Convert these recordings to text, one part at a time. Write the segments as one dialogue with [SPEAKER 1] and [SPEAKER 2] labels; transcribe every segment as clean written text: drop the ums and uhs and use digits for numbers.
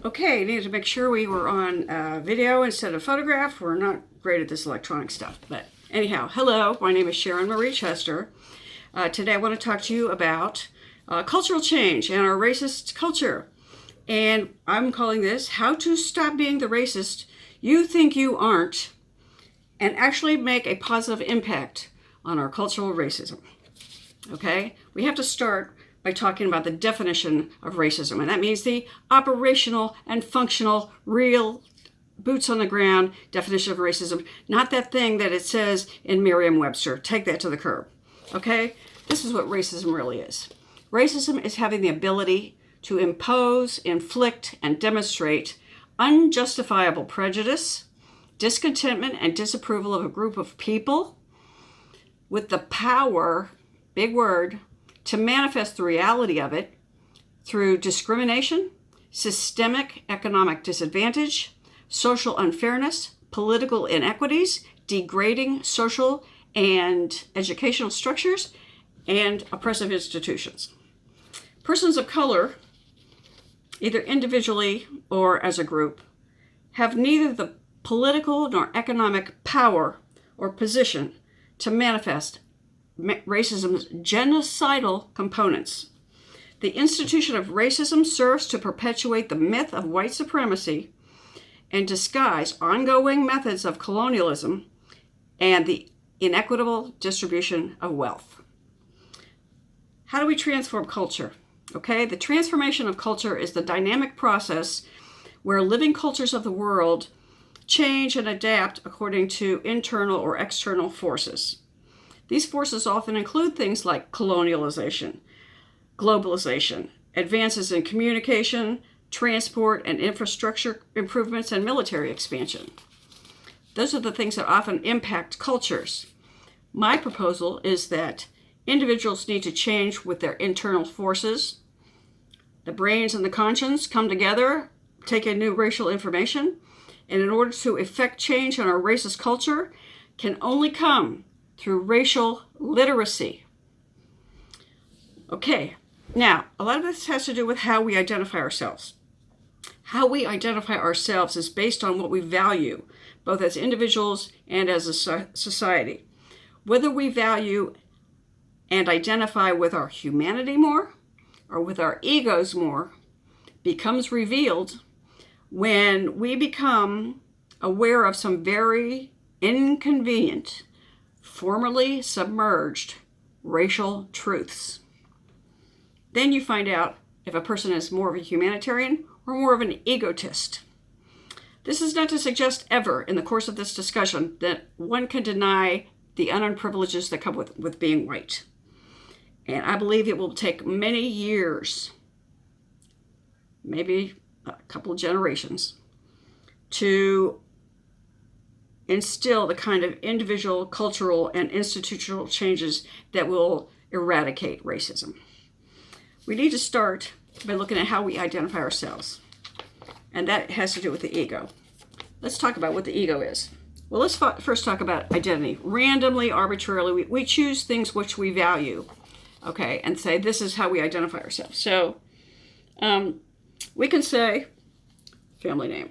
[SPEAKER 1] Okay, I needed to make sure we were on video instead of photograph. We're not great at this electronic stuff. But anyhow, hello, my name is Sharon Marie Chester. Today I want to talk to you about cultural change and our racist culture. And I'm calling this How to Stop Being the Racist You Think You Aren't and Actually Make a Positive Impact on Our Cultural Racism. Okay? We have to start by talking about the definition of racism, and that means the operational and functional, real, boots on the ground definition of racism, not that thing that it says in Merriam-Webster. Take that to the curb. Okay? This is what racism really is. Racism is having the ability to impose, inflict, and demonstrate unjustifiable prejudice, discontentment, and disapproval of a group of people with the power, big word, to manifest the reality of it through discrimination, systemic economic disadvantage, social unfairness, political inequities, degrading social and educational structures, and oppressive institutions. Persons of color, either individually or as a group, have neither the political nor economic power or position to manifest racism's genocidal components. The institution of racism serves to perpetuate the myth of white supremacy and disguise ongoing methods of colonialism and the inequitable distribution of wealth. How do we transform culture? Okay, the transformation of culture is the dynamic process where living cultures of the world change and adapt according to internal or external forces. These forces often include things like colonialization, globalization, advances in communication, transport and infrastructure improvements, and military expansion. Those are the things that often impact cultures. My proposal is that individuals need to change with their internal forces. The brains and the conscience come together, take in new racial information, and in order to effect change in our racist culture can only come through racial literacy. Okay, now, a lot of this has to do with how we identify ourselves. How we identify ourselves is based on what we value, both as individuals and as a society. Whether we value and identify with our humanity more or with our egos more becomes revealed when we become aware of some very inconvenient, formerly submerged racial truths. Then you find out if a person is more of a humanitarian or more of an egotist. This is not to suggest ever in the course of this discussion that one can deny the unearned privileges that come with being white. And I believe it will take many years, maybe a couple of generations, to instill the kind of individual, cultural, and institutional changes that will eradicate racism. We need to start by looking at how we identify ourselves. And that has to do with the ego. Let's talk about what the ego is. Well, let's first talk about identity. Randomly, arbitrarily, we choose things which we value, okay, and say this is how we identify ourselves. So we can say family name.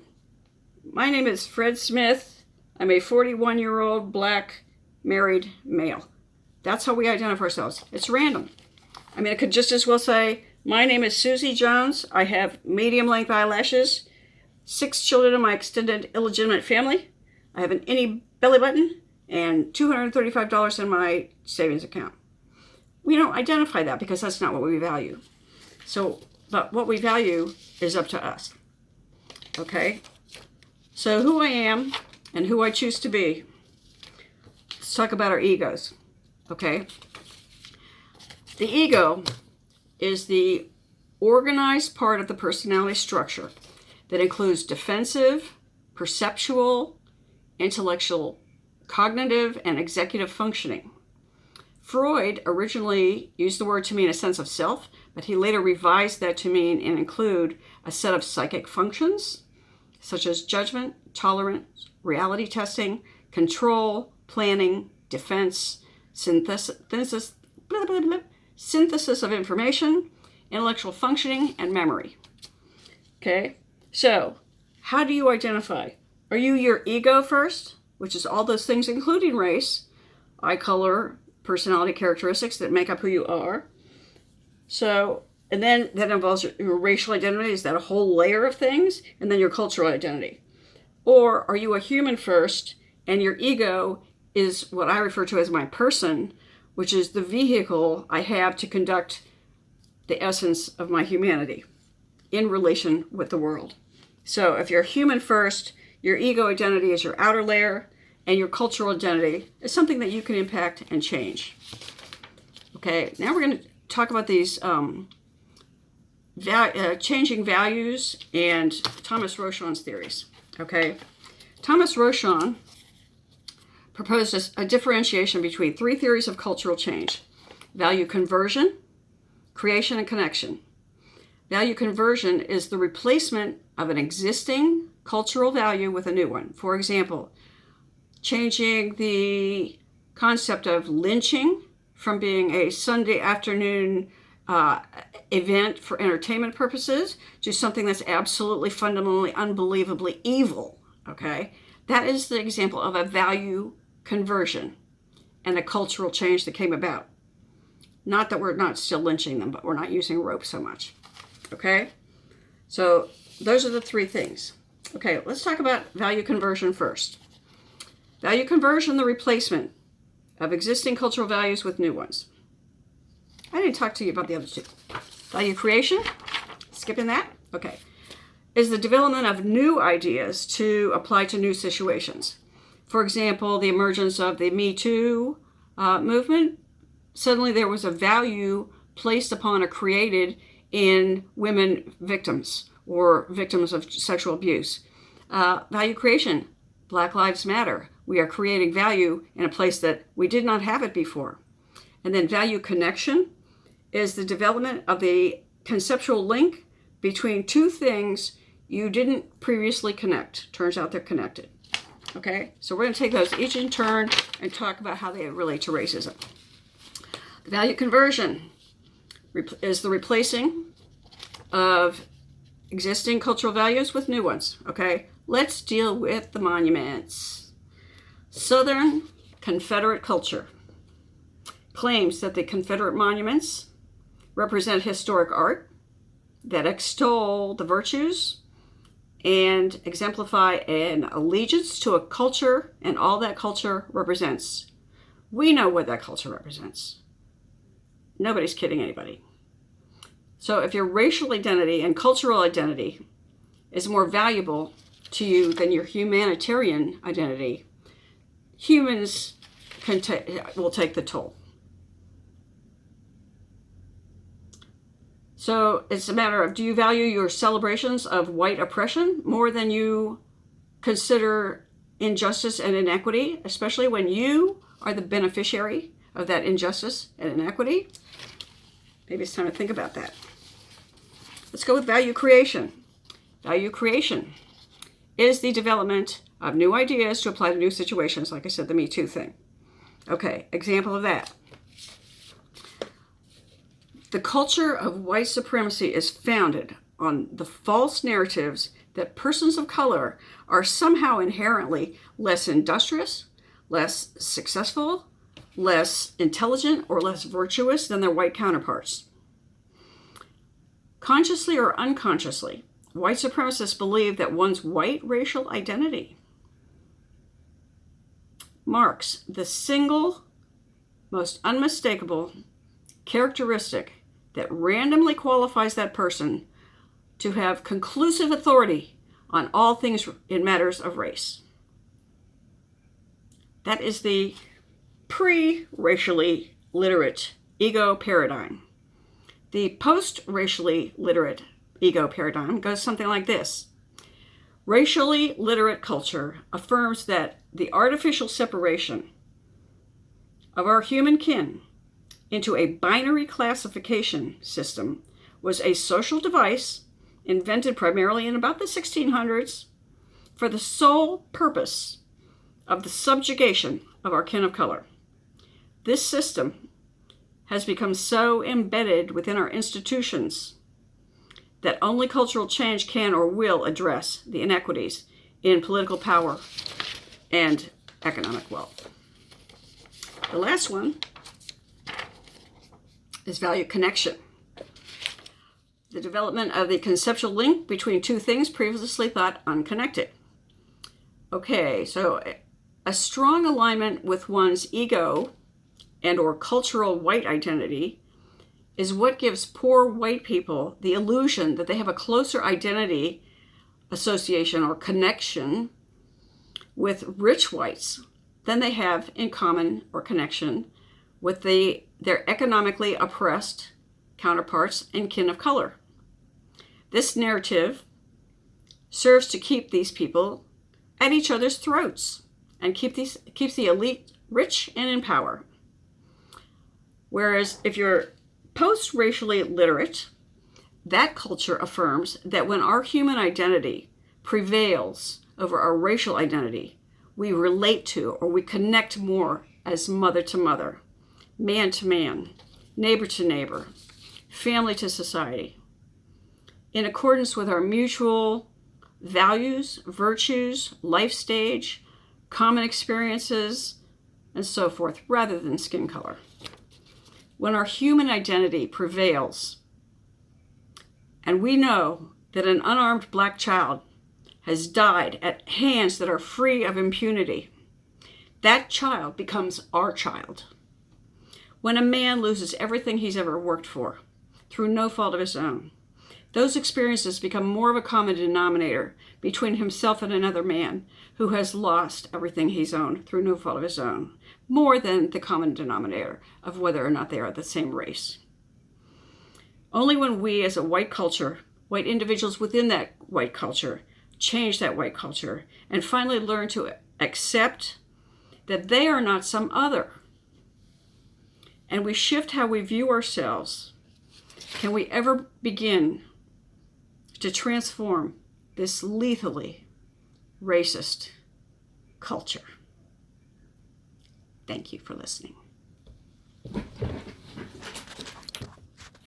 [SPEAKER 1] My name is Fred Smith. I'm a 41-year-old black married male. That's how we identify ourselves. It's random. I mean, it could just as well say, my name is Susie Jones. I have medium-length eyelashes, 6 children in my extended illegitimate family. I have an innie belly button and $235 in my savings account. We don't identify that because that's not what we value. So, but what we value is up to us. Okay? So who I am and who I choose to be. Let's talk about our egos, okay? The ego is the organized part of the personality structure that includes defensive, perceptual, intellectual, cognitive, and executive functioning. Freud originally used the word to mean a sense of self, but he later revised that to mean and include a set of psychic functions, such as judgment, tolerance, reality testing, control, planning, defense, synthesis of information, intellectual functioning, and memory. Okay? So, how do you identify? Are you your ego first, which is all those things including race, eye color, personality characteristics that make up who you are? So, and then that involves your racial identity. Is that a whole layer of things? And then your cultural identity. Or are you a human first, and your ego is what I refer to as my person, which is the vehicle I have to conduct the essence of my humanity in relation with the world. So if you're human first, your ego identity is your outer layer, and your cultural identity is something that you can impact and change. Okay, now we're going to talk about these changing values and Thomas Rochon's theories. Okay, Thomas Rochon proposed a differentiation between three theories of cultural change: value conversion, creation, and connection. Value conversion is the replacement of an existing cultural value with a new one. For example, changing the concept of lynching from being a Sunday afternoon event for entertainment purposes to something that's absolutely fundamentally unbelievably evil. Okay, that is the example of a value conversion and a cultural change that came about. Not that we're not still lynching them, but we're not using rope so much. Okay, so those are the three things. Okay, let's talk about value conversion first. Value conversion, the replacement of existing cultural values with new ones. I didn't talk to you about the other two. Value creation, skipping that. Okay, is the development of new ideas to apply to new situations. For example, the emergence of the Me Too movement. Suddenly there was a value placed upon or created in women victims or victims of sexual abuse. Value creation, Black Lives Matter. We are creating value in a place that we did not have it before. And then value connection is the development of the conceptual link between two things you didn't previously connect. Turns out they're connected. Okay, so we're going to take those each in turn and talk about how they relate to racism. The value conversion is the replacing of existing cultural values with new ones. Okay, let's deal with the monuments. Southern Confederate culture claims that the Confederate monuments represent historic art that extol the virtues and exemplify an allegiance to a culture and all that culture represents. We know what that culture represents. Nobody's kidding anybody. So if your racial identity and cultural identity is more valuable to you than your humanitarian identity, humans will take the toll. So it's a matter of, do you value your celebrations of white oppression more than you consider injustice and inequity, especially when you are the beneficiary of that injustice and inequity? Maybe it's time to think about that. Let's go with value creation. Value creation is the development of new ideas to apply to new situations, like I said, the Me Too thing. Okay, example of that. The culture of white supremacy is founded on the false narratives that persons of color are somehow inherently less industrious, less successful, less intelligent, or less virtuous than their white counterparts. Consciously or unconsciously, white supremacists believe that one's white racial identity marks the single most unmistakable characteristic that randomly qualifies that person to have conclusive authority on all things in matters of race. That is the pre-racially literate ego paradigm. The post-racially literate ego paradigm goes something like this. Racially literate culture affirms that the artificial separation of our human kin into a binary classification system was a social device invented primarily in about the 1600s for the sole purpose of the subjugation of our kin of color. This system has become so embedded within our institutions that only cultural change can or will address the inequities in political power and economic wealth. The last one is value connection. The development of the conceptual link between two things previously thought unconnected. Okay, so a strong alignment with one's ego and or cultural white identity is what gives poor white people the illusion that they have a closer identity association or connection with rich whites than they have in common or connection with their economically oppressed counterparts and kin of color. This narrative serves to keep these people at each other's throats and keeps the elite rich and in power. Whereas if you're post-racially literate, that culture affirms that when our human identity prevails over our racial identity, we relate to or we connect more as mother to mother, man to man, neighbor to neighbor, family to society, in accordance with our mutual values, virtues, life stage, common experiences, and so forth, rather than skin color. When our human identity prevails, and we know that an unarmed black child has died at hands that are free of impunity, that child becomes our child. When a man loses everything he's ever worked for, through no fault of his own, those experiences become more of a common denominator between himself and another man who has lost everything he's owned through no fault of his own, more than the common denominator of whether or not they are the same race. Only when we as a white culture, white individuals within that white culture, change that white culture and finally learn to accept that they are not some other, and we shift how we view ourselves, can we ever begin to transform this lethally racist culture. Thank you for listening.